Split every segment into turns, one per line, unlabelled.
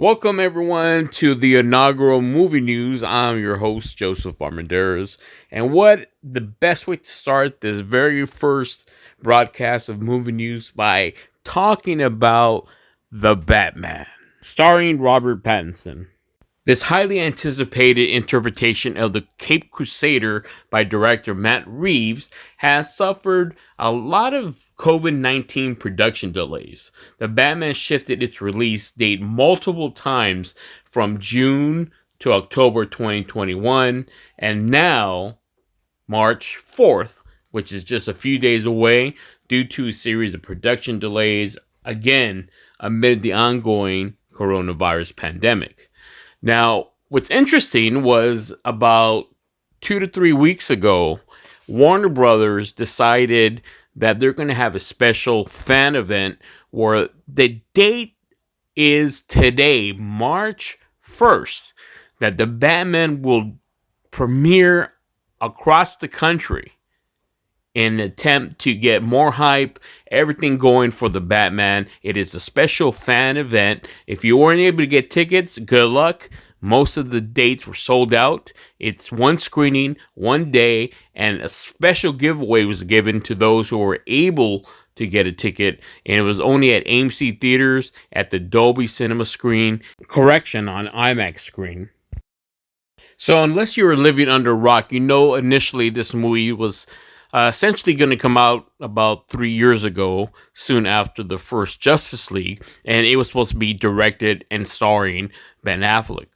Welcome everyone to the inaugural movie news. I'm your host, Joseph Armendariz. And what the best way to start this very first broadcast of movie news by talking about The Batman, starring Robert Pattinson. This highly anticipated interpretation of the Caped Crusader by director Matt Reeves has suffered a lot of COVID-19 production delays. The Batman shifted its release date multiple times from June to October 2021, and now March 4th, which is just a few days away, due to a series of production delays, again, amid the ongoing coronavirus pandemic. Now, what's interesting was about 2 to 3 weeks ago, Warner Brothers decided that they're going to have a special fan event where the date is today, March 1st, that the Batman will premiere across the country in an attempt to get more hype, everything going for the Batman. It is a special fan event. If you weren't able to get tickets, good luck. Most of the dates were sold out. It's one screening, one day, and a special giveaway was given to those who were able to get a ticket. And it was only at AMC theaters, at the Dolby Cinema screen, on IMAX screen. So unless you were living under a rock, you know initially this movie was essentially going to come out about 3 years ago, soon after the first Justice League, and it was supposed to be directed and starring Ben Affleck.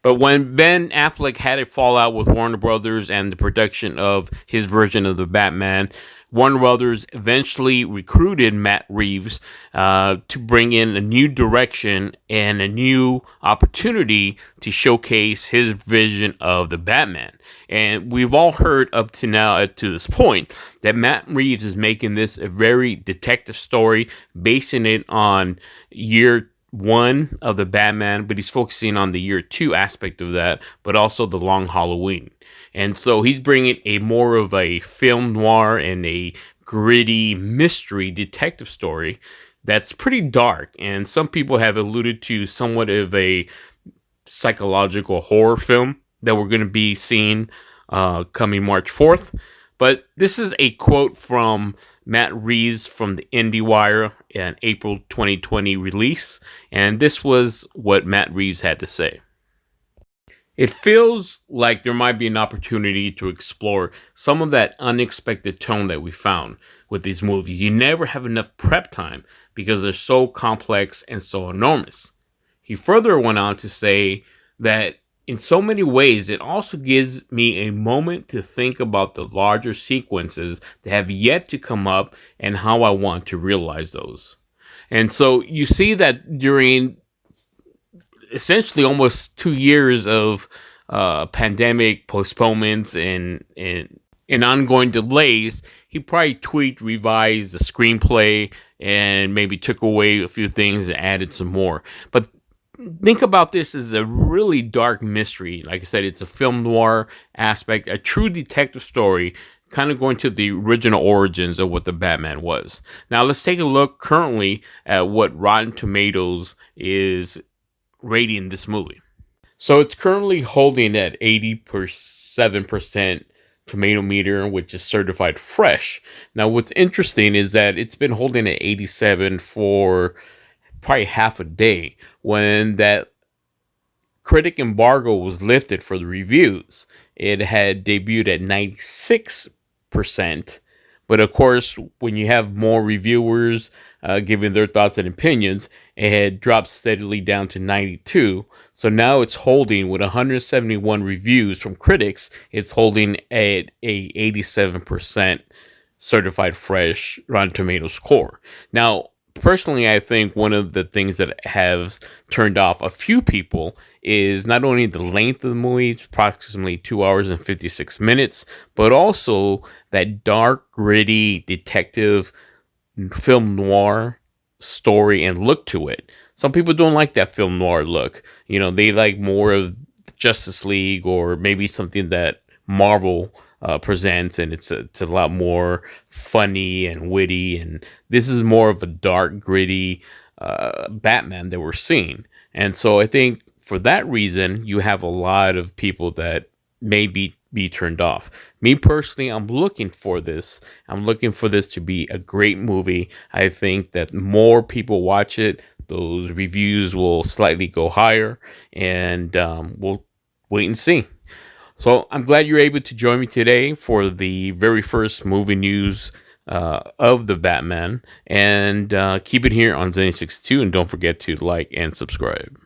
But when Ben Affleck had a fallout with Warner Brothers and the production of his version of the Batman, Warner Brothers eventually recruited Matt Reeves to bring in a new direction and a new opportunity to showcase his vision of the Batman. And we've all heard up to now, to this point, that Matt Reeves is making this a very detective story, basing it on year one of the Batman, but he's focusing on the year two aspect of that, but also the Long Halloween. And so he's bringing a more of a film noir and a gritty mystery detective story that's pretty dark. And some people have alluded to somewhat of a psychological horror film that we're going to be seeing coming March 4th. But this is a quote from Matt Reeves from the IndieWire, an April 2020 release. And this was what Matt Reeves had to say. It feels like there might be an opportunity to explore some of that unexpected tone that we found with these movies. You never have enough prep time because they're so complex and so enormous. He further went on to say that in so many ways, it also gives me a moment to think about the larger sequences that have yet to come up and how I want to realize those. And so you see that during essentially almost 2 years of pandemic postponements and ongoing delays, he probably tweaked, revised the screenplay, and maybe took away a few things and added some more. But think about this as a really dark mystery. Like I said, it's a film noir aspect, a true detective story, kind of going to the original origins of what the Batman was. Now, let's take a look currently at what Rotten Tomatoes is rating this movie. So it's currently holding at 87% tomato meter, which is certified fresh. Now, what's interesting is that it's been holding at 87 for probably half a day when that critic embargo was lifted for the reviews. It had debuted at 96%, but of course, when you have more reviewers giving their thoughts and opinions, it had dropped steadily down to 92. So now it's holding with 171 reviews from critics. It's holding at a 87% certified fresh Rotten Tomatoes score. Now, personally, I think one of the things that has turned off a few people is not only the length of the movie, it's approximately 2 hours and 56 minutes, but also that dark, gritty detective film noir story and look to it. Some people don't like that film noir look. You know, they like more of Justice League or maybe something that Marvel presents, and it's a lot more funny and witty, and this is more of a dark, gritty Batman that we're seeing. And so I think for that reason, you have a lot of people that may be turned off. Me personally, I'm looking for this. I'm looking for this to be a great movie. I think that more people watch it, those reviews will slightly go higher, and we'll wait and see. So I'm glad you're able to join me today for the very first movie news of the Batman. And keep it here on Zenny62, and don't forget to like and subscribe.